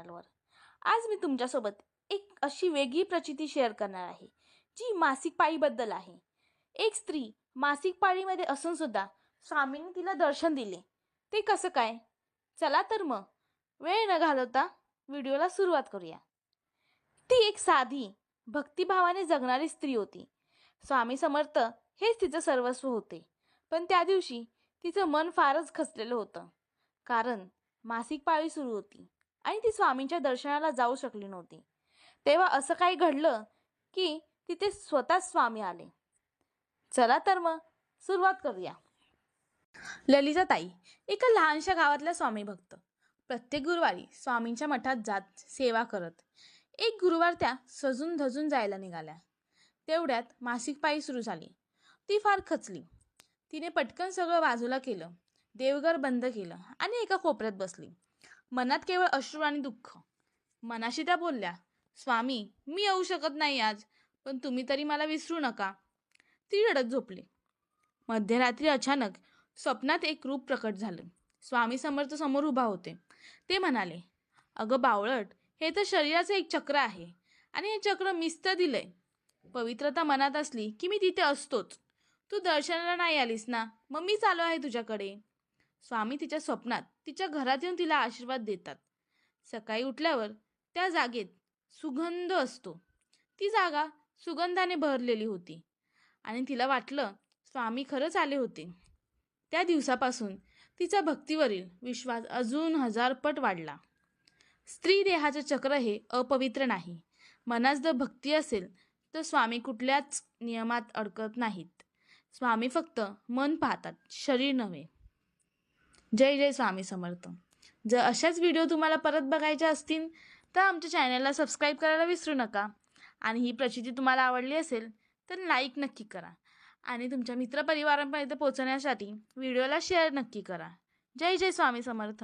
चॅनलवर। आज मी तुमच्यासोबत एक अशी वेगळी प्रचिती शेअर करणार आहे जी मासिक पाळीबद्दल आहे। एक स्त्री मासिक पाळीमध्ये असून सुद्धा स्वामींनी तिला दर्शन दिले, ते कसं काय? चला तर मग वेळ न घालवता व्हिडिओला सुरुवात करूया। ती एक साधी भक्तिभावाने जगणारी स्त्री होती। स्वामी समर्थ हेच तिचं सर्वस्व होते। पण त्या दिवशी तिचं मन फारच खचलेलं होतं, कारण मासिक पाळी सुरू होती आणि ती स्वामींच्या दर्शनाला जाऊ शकली नव्हती। तेव्हा असं काही घडलं की तिथे स्वतःच स्वामी आले। चला तर मग सुरुवात करूया। ललिताताई एका लहानशा गावातल्या स्वामी भक्त प्रत्येक गुरुवारी स्वामींच्या मठात जात सेवा करत। एक गुरुवार त्या सजून धजून जायला निघाल्या। तेवढ्यात मासिक पाळी सुरू झाली। ती फार खचली। तिने पटकन सगळं बाजूला केलं, देवघर बंद केलं आणि एका कोपऱ्यात बसली। मनात केवळ अश्रू आणि दुःख। मनाशी त्या बोलल्या, स्वामी, मी येऊ शकत नाही आज, पण तुम्ही तरी मला विसरू नका। ती रडत झोपली। मध्यरात्री अचानक स्वप्नात एक रूप प्रकट झालं। स्वामी समर्थ समोर उभा होते। ते म्हणाले, अगं बावळट, हे तर शरीराचं एक चक्र आहे आणि हे चक्र मीच तर दिलंय। पवित्रता मनात असली की मी तिथे असतोच। तू दर्शनाला नाही आलीस ना, मग मीच आलो आहे तुझ्याकडे। स्वामी तिच्या स्वप्नात तिच्या घरात येऊन तिला आशीर्वाद देतात। सकाळी उठल्यावर त्या जागेत सुगंध असतो। ती जागा सुगंधाने भरलेली होती आणि तिला वाटलं स्वामी खरंच आले होते। त्या दिवसापासून तिचा भक्तीवरील विश्वास अजून 1000 पट वाढला। स्त्री देहाचे चक्र हे अपवित्र नाही। मनात जर भक्ती असेल तर स्वामी कुठल्याच नियमात अडकत नाहीत। स्वामी फक्त मन पाहतात, शरीर नव्हे। जय जय स्वामी समर्थ। जर अशाच व्हिडिओ तुम्हाला परत बघायच्या असतील तर आमच्या चॅनलला सबस्क्राईब करायला विसरू नका। आणि ही प्रचिती तुम्हाला आवडली असेल तर लाईक नक्की करा आणि तुमच्या मित्रपरिवारांपर्यंत पोहोचण्यासाठी व्हिडिओला शेअर नक्की करा। जय जय स्वामी समर्थ।